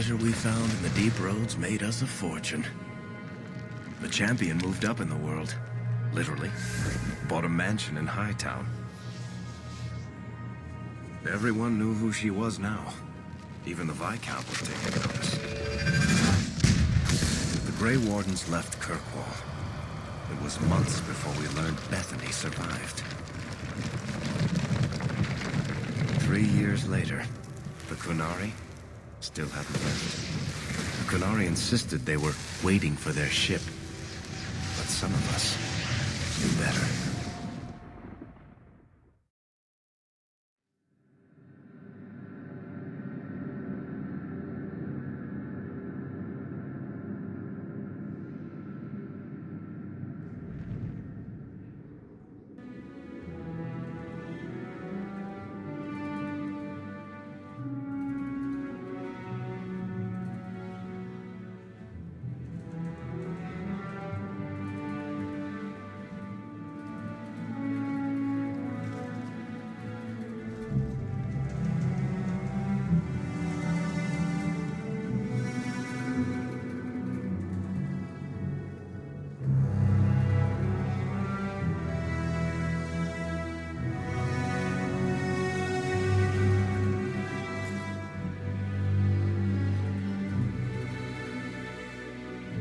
treasure we found in the deep roads made us a fortune. The champion moved up in the world, literally. Bought a mansion in Hightown. Everyone knew who she was now. Even the Viscount was taking notice. The Grey Wardens left Kirkwall. It was months before we learned Bethany survived. 3 years later, the Qunari still hadn't left. The Qunari insisted they were waiting for their ship. But some of us knew better.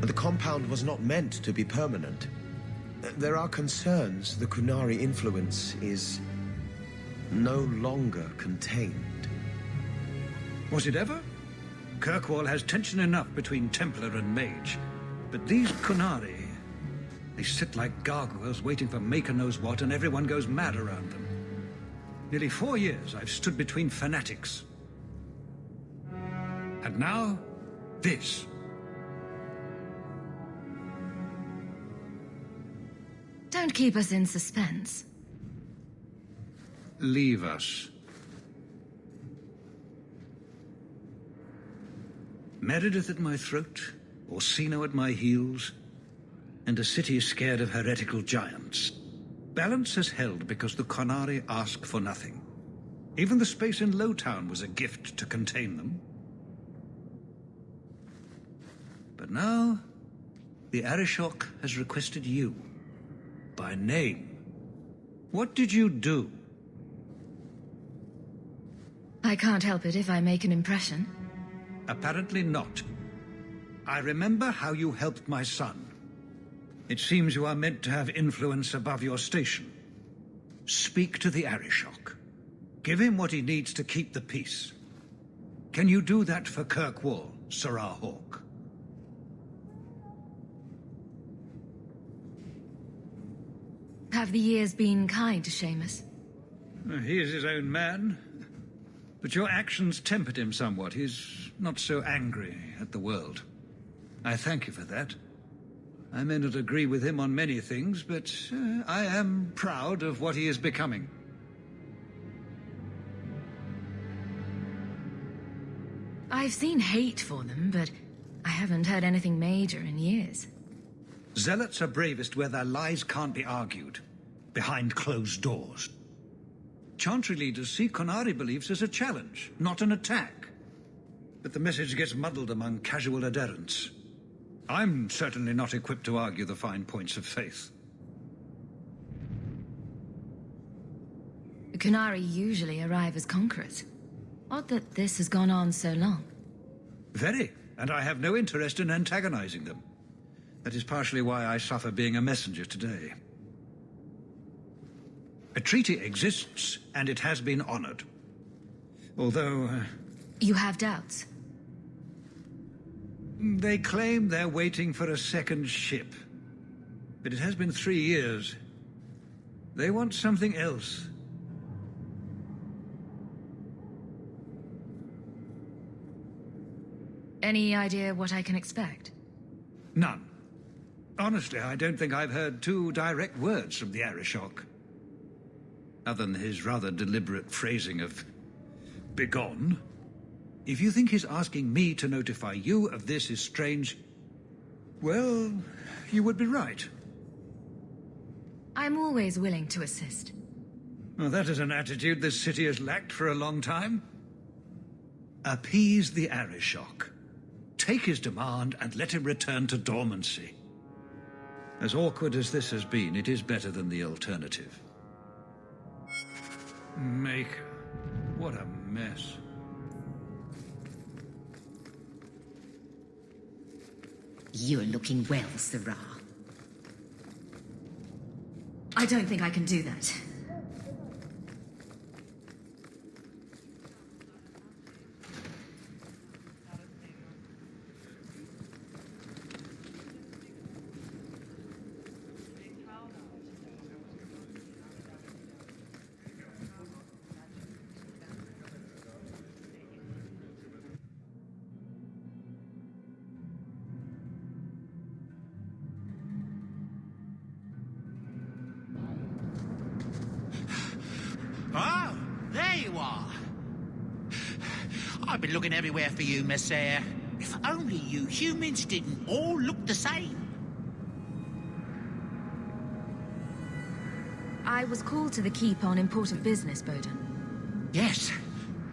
The compound was not meant to be permanent. There are concerns the Qunari influence is no longer contained. Was it ever? Kirkwall has tension enough between Templar and Mage. But these Qunari, they sit like gargoyles waiting for maker knows what, and everyone goes mad around them. Nearly 4 years I've stood between fanatics. And now, this. Don't keep us in suspense. Leave us. Meredith at my throat, Orsino at my heels, and a city scared of heretical giants. Balance has held because the Qunari ask for nothing. Even the space in Lowtown was a gift to contain them. But now, the Arishok has requested you. By name. What did you do? I can't help it if I make an impression. Apparently not. I remember how you helped my son. It seems you are meant to have influence above your station. Speak to the Arishok. Give him what he needs to keep the peace. Can you do that for Kirkwall, Sirrah Hawk? Have the years been kind to Seamus? He is his own man. But your actions tempered him somewhat. He's not so angry at the world. I thank you for that. I may not agree with him on many things, but I am proud of what he is becoming. I've seen hate for them, but I haven't heard anything major in years. Zealots are bravest where their lies can't be argued, behind closed doors. Chantry leaders see Qunari beliefs as a challenge, not an attack. But the message gets muddled among casual adherents. I'm certainly not equipped to argue the fine points of faith. The Qunari usually arrive as conquerors. Odd that this has gone on so long. Very, and I have no interest in antagonizing them. That is partially why I suffer being a messenger today. A treaty exists, and it has been honored. Although... You have doubts? They claim they're waiting for a second ship. But it has been 3 years. They want something else. Any idea what I can expect? None. Honestly, I don't think I've heard 2 direct words from the Arishok. Other than his rather deliberate phrasing of begone. If you think his asking me to notify you of this is strange, well, you would be right. I'm always willing to assist. Well, that is an attitude this city has lacked for a long time. Appease the Arishok. Take his demand and let him return to dormancy. As awkward as this has been, it is better than the alternative. Maker, what a mess. You're looking well, Sarah. I don't think I can do that. Oh, there you are. I've been looking everywhere for you, Messiah. If only you humans didn't all look the same. I was called to the keep on important business, Bowden. Yes,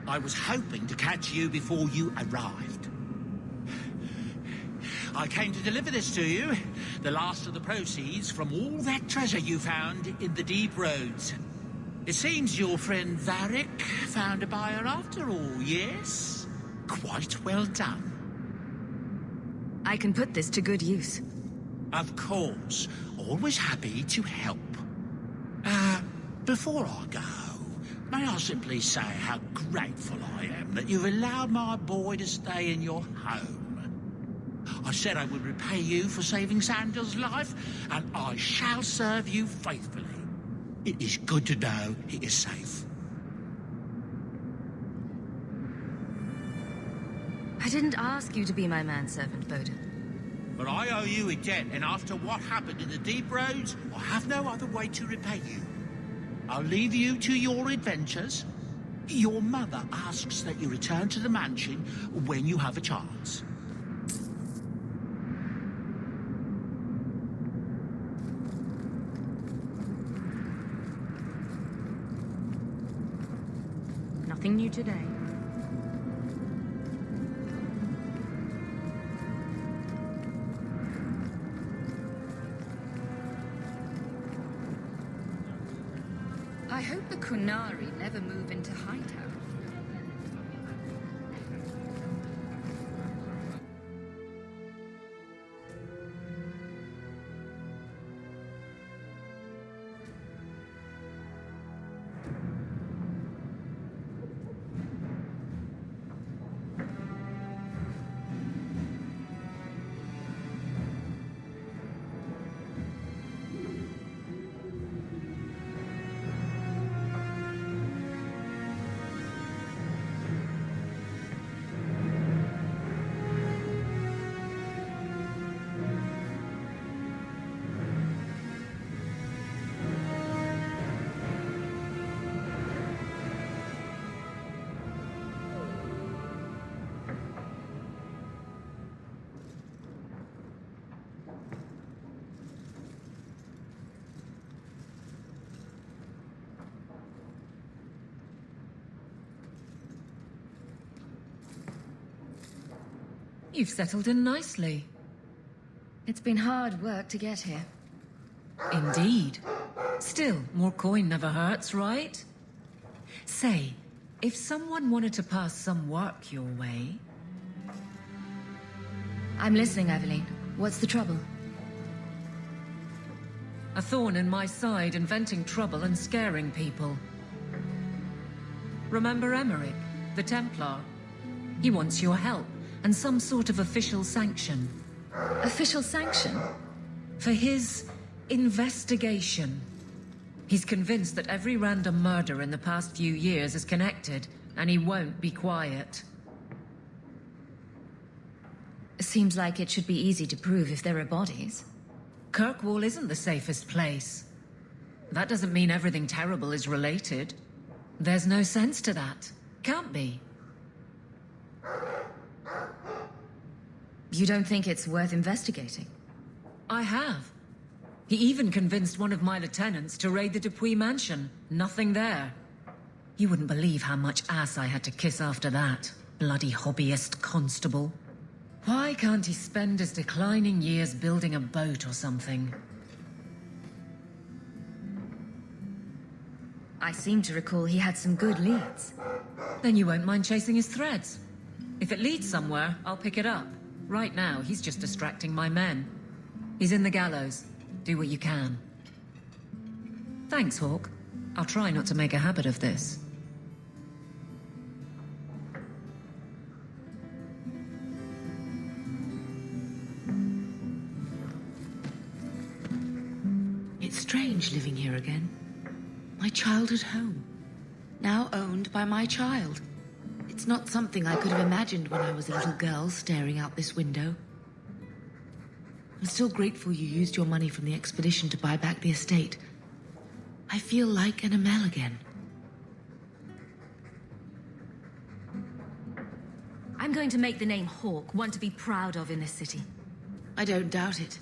I was hoping to catch you before you arrived. I came to deliver this to you, the last of the proceeds from all that treasure you found in the deep roads. It seems your friend Varric found a buyer after all, yes? Quite well done. I can put this to good use. Of course. Always happy to help. Before I go, may I simply say how grateful I am that you've allowed my boy to stay in your home. I said I would repay you for saving Sandel's life, and I shall serve you faithfully. It is good to know he is safe. I didn't ask you to be my manservant, Bowden. But I owe you a debt, and after what happened in the deep roads, I have no other way to repay you. I'll leave you to your adventures. Your mother asks that you return to the mansion when you have a chance. Nothing new today. I hope the Kunari never move into Hightown. You've settled in nicely. It's been hard work to get here. Indeed. Still, more coin never hurts, right? Say, if someone wanted to pass some work your way... I'm listening, Aveline. What's the trouble? A thorn in my side, inventing trouble and scaring people. Remember Emmerich, the Templar? He wants your help, and some sort of official sanction. Official sanction? For his investigation. He's convinced that every random murder in the past few years is connected, and he won't be quiet. Seems like it should be easy to prove if there are bodies. Kirkwall isn't the safest place. That doesn't mean everything terrible is related. There's no sense to that. Can't be. You don't think it's worth investigating? I have. He even convinced one of my lieutenants to raid the Dupuis mansion. Nothing there. You wouldn't believe how much ass I had to kiss after that. Bloody hobbyist constable. Why can't he spend his declining years building a boat or something? I seem to recall he had some good leads. Then you won't mind chasing his threads. If it leads somewhere, I'll pick it up. Right now, he's just distracting my men. He's in the gallows. Do what you can. Thanks, Hawk. I'll try not to make a habit of this. It's strange living here again. My childhood home. Now owned by my child. It's not something I could have imagined when I was a little girl staring out this window. I'm still grateful you used your money from the expedition to buy back the estate. I feel like an Amel again. I'm going to make the name Hawk one to be proud of in this city. I don't doubt it.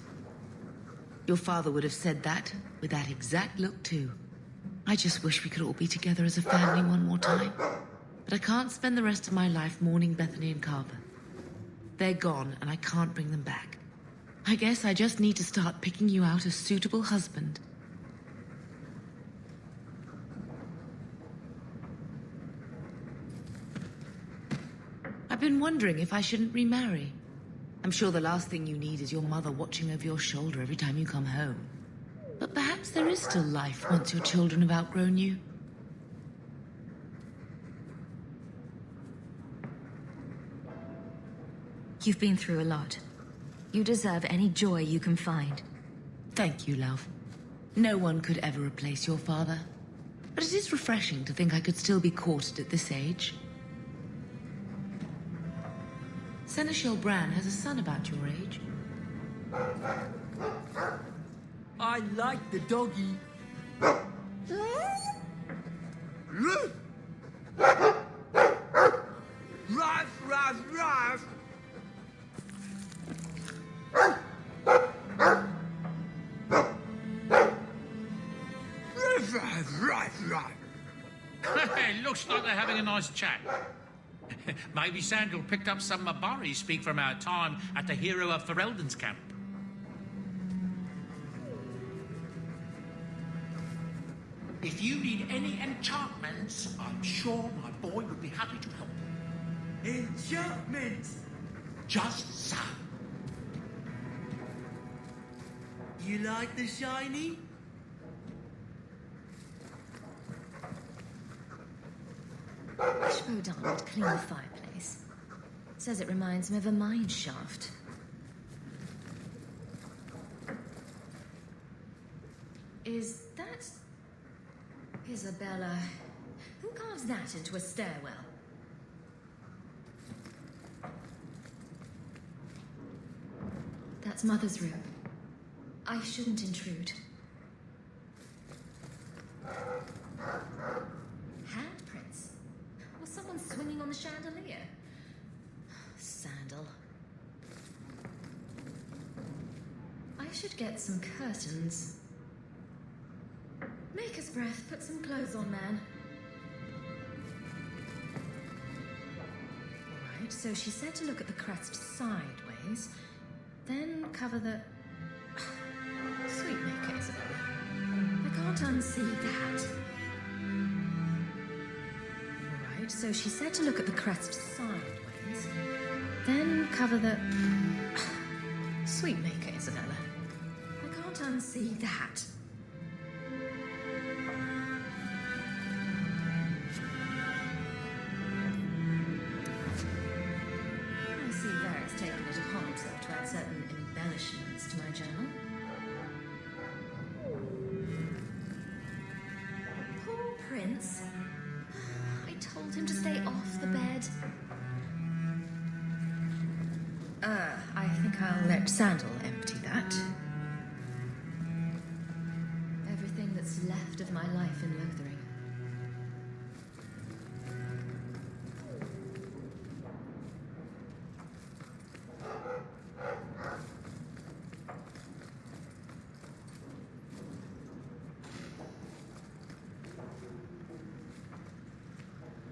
Your father would have said that, with that exact look too. I just wish we could all be together as a family one more time. But I can't spend the rest of my life mourning Bethany and Carver. They're gone, and I can't bring them back. I guess I just need to start picking you out a suitable husband. I've been wondering if I shouldn't remarry. I'm sure the last thing you need is your mother watching over your shoulder every time you come home. But perhaps there is still life once your children have outgrown you. You've been through a lot. You deserve any joy you can find. Thank you, love. No one could ever replace your father. But it is refreshing to think I could still be courted at this age. Seneschal Bran has a son about your age. I like the doggy. Ruff, ruff, ruff. It looks like they're having a nice chat. Maybe Sandal picked up some Mabari speak from our time at the Hero of Ferelden's camp. If you need any enchantments, I'm sure my boy would be happy to help. Enchantment. Just so. You like the shiny? Shrodan would clean the fireplace. Says it reminds him of a mine shaft. Is that Isabella? Who carves that into a stairwell? That's Mother's room. I shouldn't intrude. Handprints? Was someone swinging on the chandelier? Sandal. I should get some curtains. Maker's breath, put some clothes on, man. Alright, so she said to look at the crest sideways, then cover the... Sweet Maker, Isabella. I can't unsee that. Alright, so she said to look at the crest sideways, then cover the... Sweet Maker, Isabella. I can't unsee that. I see Varric's taken it upon himself to add certain embellishments to my journal. Poor Prince. I told him to stay off the bed. I think I'll let Sandal empty that. Everything that's left of my life in Lothering.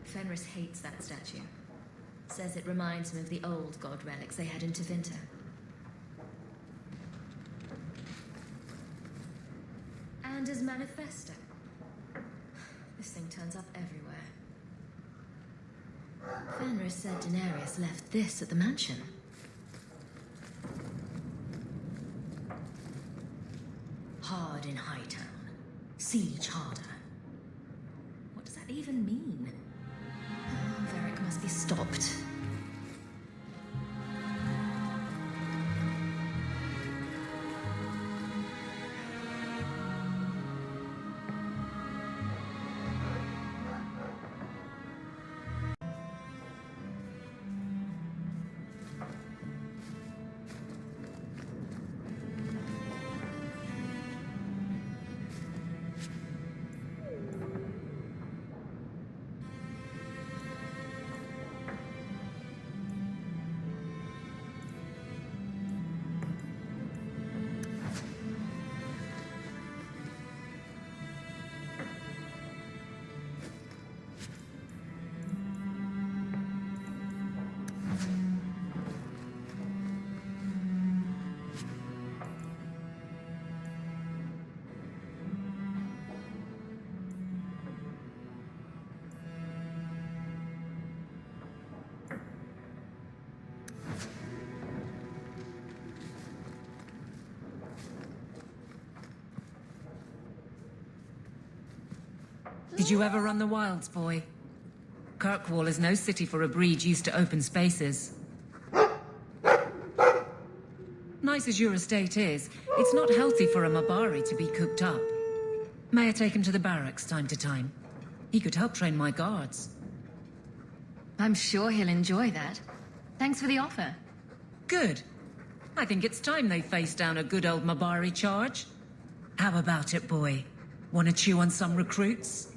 Fenris hates that statue. Says it reminds him of the old god relics they had in Tevinter. And his manifesto. This thing turns up everywhere. Fenris said Daenerys left this at the mansion. Hard in Hightown. Siege harder. What does that even mean? Oh, Varric must be stopped. Did you ever run the wilds, boy? Kirkwall is no city for a breed used to open spaces. Nice as your estate is, it's not healthy for a Mabari to be cooped up. May I take him to the barracks time to time? He could help train my guards. I'm sure he'll enjoy that. Thanks for the offer. Good. I think it's time they face down a good old Mabari charge. How about it, boy? Want to chew on some recruits?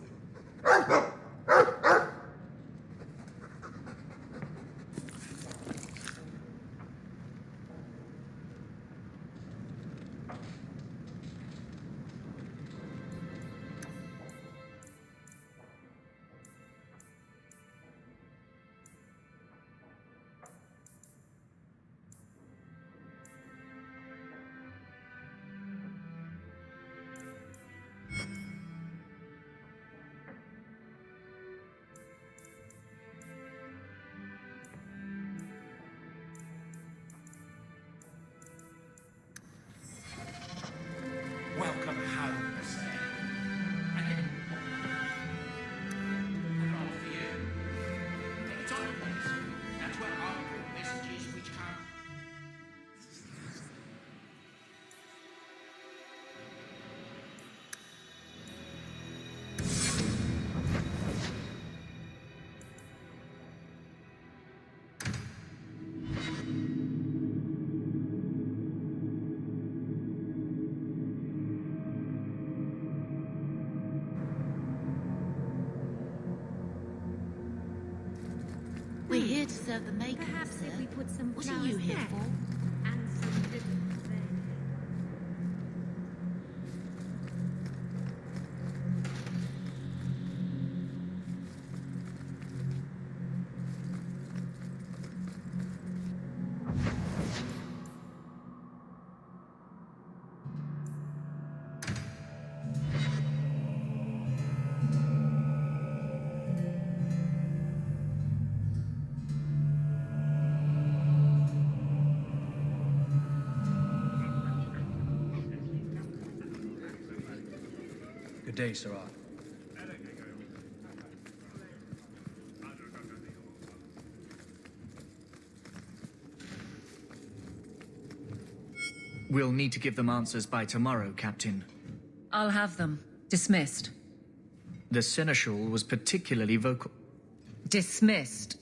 Welcome home, sir. And all for you. At the top of this, that's where I'll put messages which come. We're here to serve the makers, Perhaps sir. if we put some What flowers are you here there, for? and some little things. Good day, Sarah. We'll need to give them answers by tomorrow, Captain. I'll have them. Dismissed. The Seneschal was particularly vocal. Dismissed.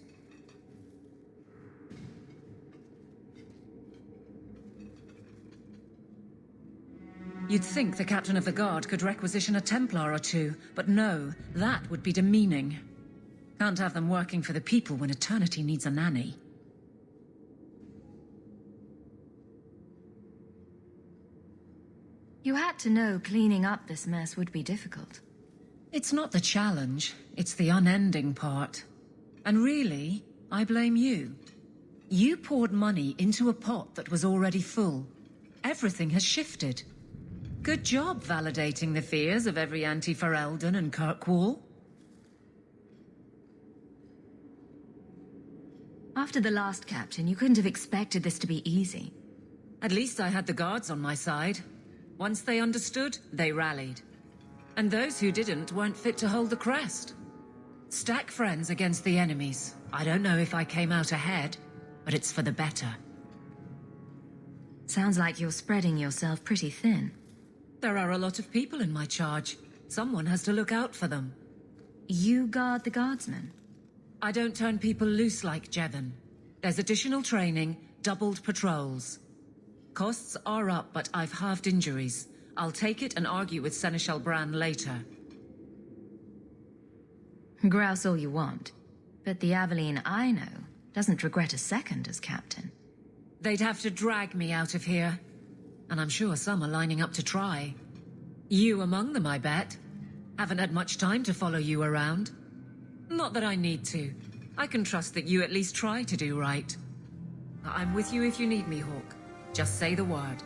You'd think the captain of the guard could requisition a Templar or two, but no, that would be demeaning. Can't have them working for the people when eternity needs a nanny. You had to know cleaning up this mess would be difficult. It's not the challenge, it's the unending part. And really, I blame you. You poured money into a pot that was already full. Everything has shifted. Good job validating the fears of every anti-Ferelden and Kirkwall. After the last captain, you couldn't have expected this to be easy. At least I had the guards on my side. Once they understood, they rallied. And those who didn't weren't fit to hold the crest. Stack friends against the enemies. I don't know if I came out ahead, but it's for the better. Sounds like you're spreading yourself pretty thin. There are a lot of people in my charge. Someone has to look out for them. You guard the guardsmen? I don't turn people loose like Jevon. There's additional training, doubled patrols. Costs are up, but I've halved injuries. I'll take it and argue with Seneschal Bran later. Grouse all you want, but the Aveline I know doesn't regret a second as captain. They'd have to drag me out of here. And I'm sure some are lining up to try. You among them, I bet. Haven't had much time to follow you around. Not that I need to. I can trust that you at least try to do right. I'm with you if you need me, Hawk. Just say the word.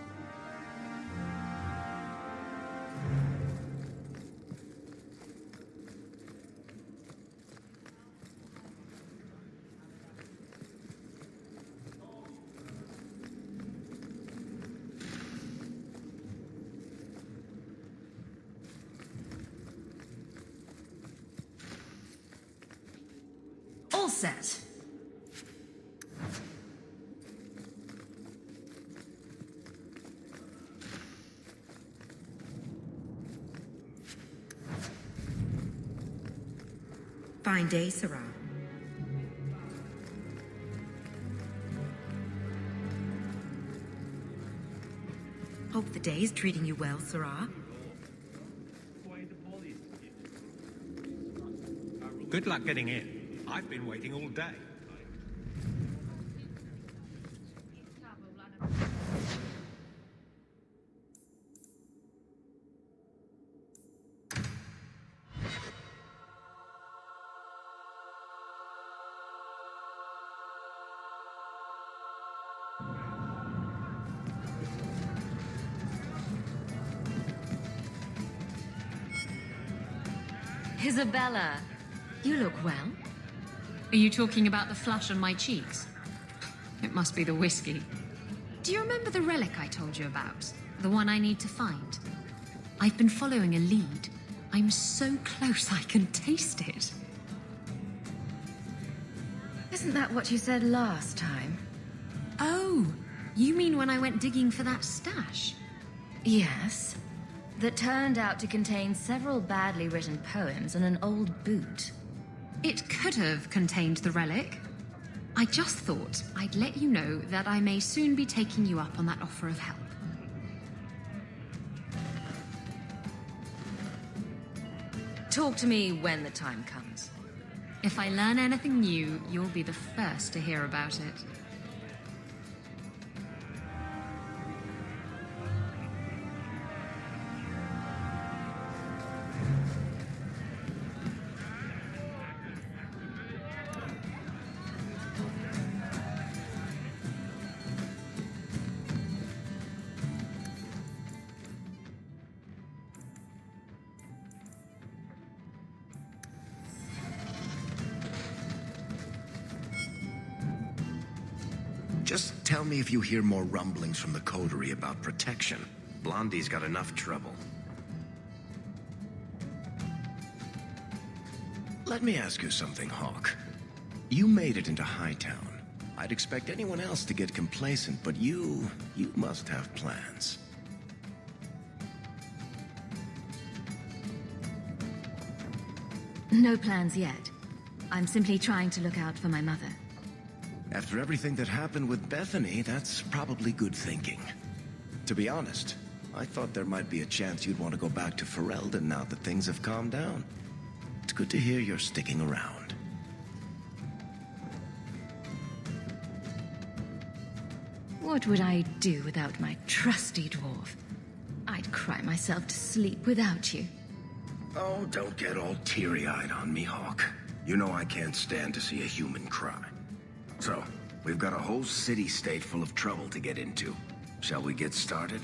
All set. Fine day, Sarah. Hope the day is treating you well, Sarah. Good luck getting in. I've been waiting all day. Isabella, you look well. Are you talking about the flush on my cheeks? It must be the whiskey. Do you remember the relic I told you about? The one I need to find? I've been following a lead. I'm so close I can taste it. Isn't that what you said last time? Oh, you mean when I went digging for that stash? Yes. That turned out to contain several badly written poems and an old boot. It could have contained the relic. I just thought I'd let you know that I may soon be taking you up on that offer of help. Talk to me when the time comes. If I learn anything new, you'll be the first to hear about it. Just tell me if you hear more rumblings from the coterie about protection. Blondie's got enough trouble. Let me ask you something, Hawk. You made it into Hightown. I'd expect anyone else to get complacent, but you must have plans. No plans yet. I'm simply trying to look out for my mother. After everything that happened with Bethany, that's probably good thinking. To be honest, I thought there might be a chance you'd want to go back to Ferelden now that things have calmed down. It's good to hear you're sticking around. What would I do without my trusty dwarf? I'd cry myself to sleep without you. Oh, don't get all teary-eyed on me, Hawk. You know I can't stand to see a human cry. So, we've got a whole city-state full of trouble to get into. Shall we get started?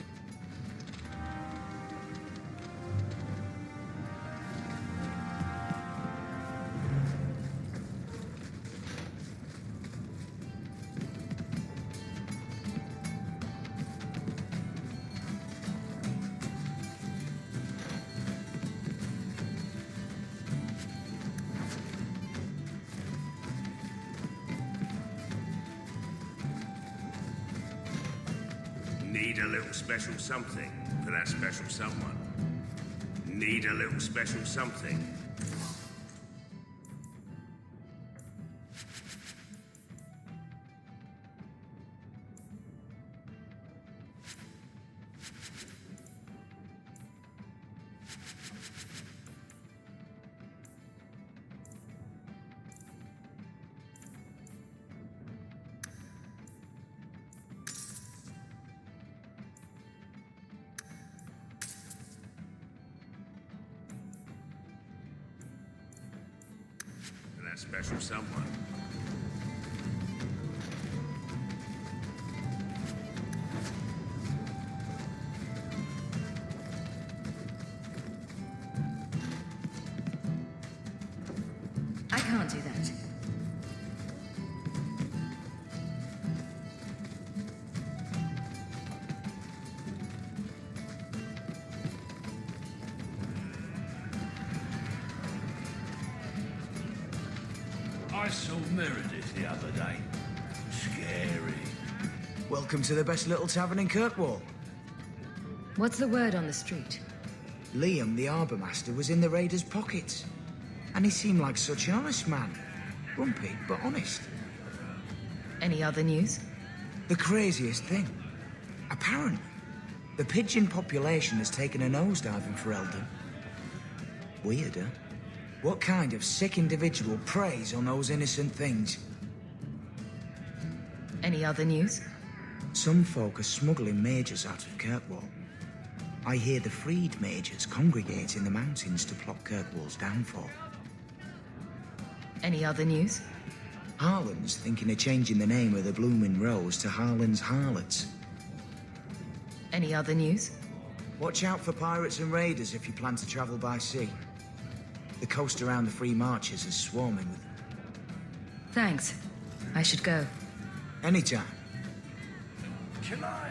Need a little special something for that special someone. Need a little special something. That special someone. I can't do that. I saw Meredith the other day. Scary. Welcome to the best little tavern in Kirkwall. What's the word on the street? Liam, the harbour master, was in the raiders' pockets. And he seemed like such an honest man. Grumpy, but honest. Any other news? The craziest thing. Apparently, the pigeon population has taken a nosedive in Ferelden. Weird, huh? What kind of sick individual preys on those innocent things? Any other news? Some folk are smuggling mages out of Kirkwall. I hear the freed mages congregate in the mountains to plot Kirkwall's downfall. Any other news? Harlan's thinking of changing the name of the Blooming Rose to Harlan's Harlots. Any other news? Watch out for pirates and raiders if you plan to travel by sea. The coast around the Free Marches is swarming with them. Thanks. I should go. Anytime. Can I?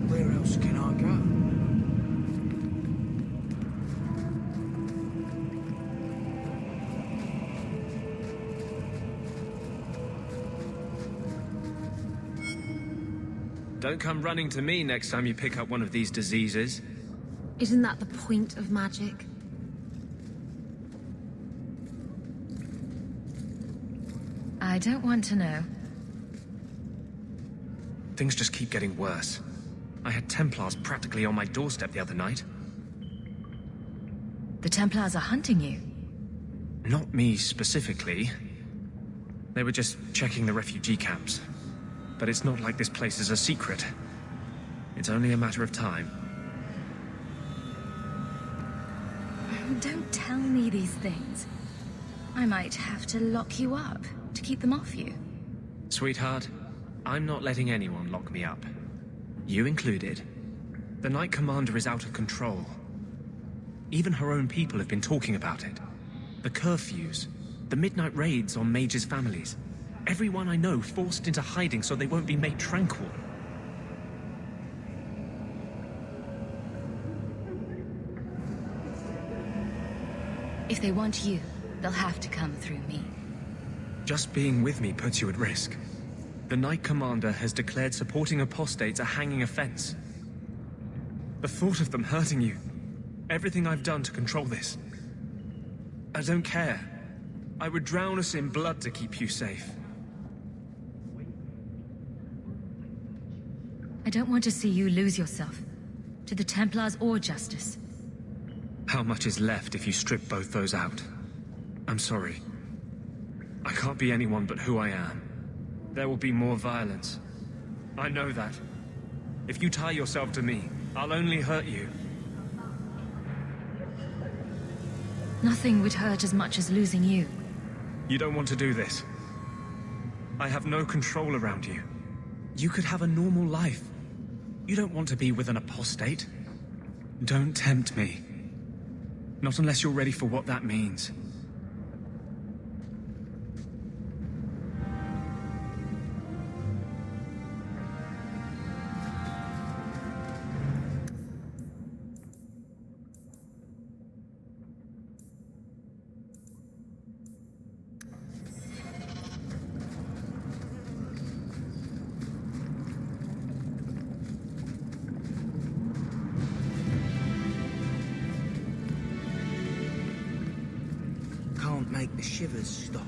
Where else can I go? Don't come running to me next time you pick up one of these diseases. Isn't that the point of magic? I don't want to know. Things just keep getting worse. I had Templars practically on my doorstep the other night. The Templars are hunting you. Not me specifically. They were just checking the refugee camps. But it's not like this place is a secret. It's only a matter of time. Don't tell me these things. I might have to lock you up to keep them off you. Sweetheart, I'm not letting anyone lock me up. You included. The Knight Commander is out of control. Even her own people have been talking about it. The curfews, the midnight raids on mages' families. Everyone I know forced into hiding so they won't be made tranquil. If they want you, they'll have to come through me. Just being with me puts you at risk. The Knight Commander has declared supporting apostates a hanging offense. The thought of them hurting you, everything I've done to control this. I don't care. I would drown us in blood to keep you safe. I don't want to see you lose yourself. To the Templars or Justice. How much is left if you strip both those out? I'm sorry. I can't be anyone but who I am. There will be more violence. I know that. If you tie yourself to me, I'll only hurt you. Nothing would hurt as much as losing you. You don't want to do this. I have no control around you. You could have a normal life. You don't want to be with an apostate. Don't tempt me. Not unless you're ready for what that means. Make the shivers stop.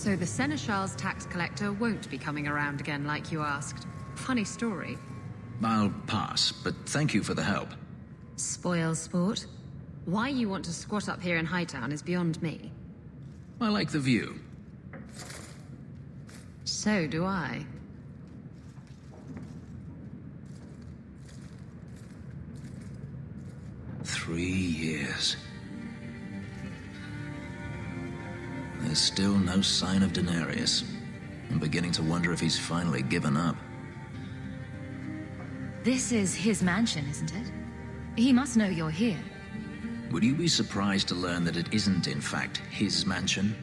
So the Seneschal's tax collector won't be coming around again like you asked. Funny story. I'll pass, but thank you for the help. Spoil sport. Why you want to squat up here in Hightown is beyond me. I like the view. So do I. Three years. There's still no sign of Denarius. I'm beginning to wonder if he's finally given up. This is his mansion, isn't it? He must know you're here. Would you be surprised to learn that it isn't, in fact, his mansion?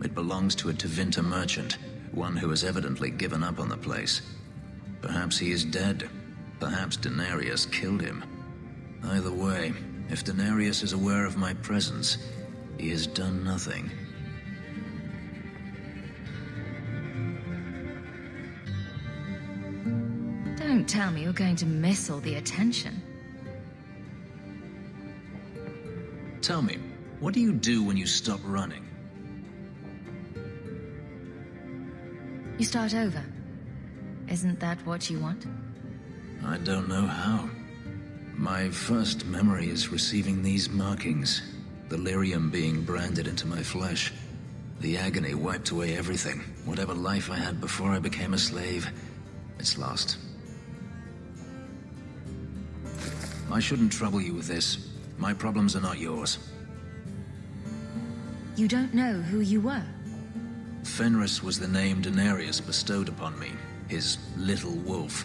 It belongs to a Tevinter merchant, one who has evidently given up on the place. Perhaps he is dead. Perhaps Denarius killed him. Either way, if Denarius is aware of my presence, he has done nothing. Don't tell me you're going to miss all the attention. Tell me, what do you do when you stop running? You start over. Isn't that what you want? I don't know how. My first memory is receiving these markings. The lyrium being branded into my flesh. The agony wiped away everything. Whatever life I had before I became a slave, it's lost. I shouldn't trouble you with this. My problems are not yours. You don't know who you were? Fenris was the name Denarius bestowed upon me, his little wolf.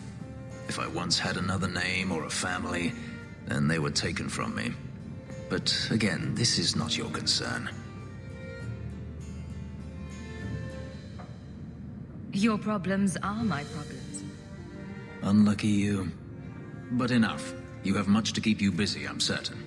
If I once had another name or a family, then they were taken from me. But again, this is not your concern. Your problems are my problems. Unlucky you. But enough. You have much to keep you busy, I'm certain.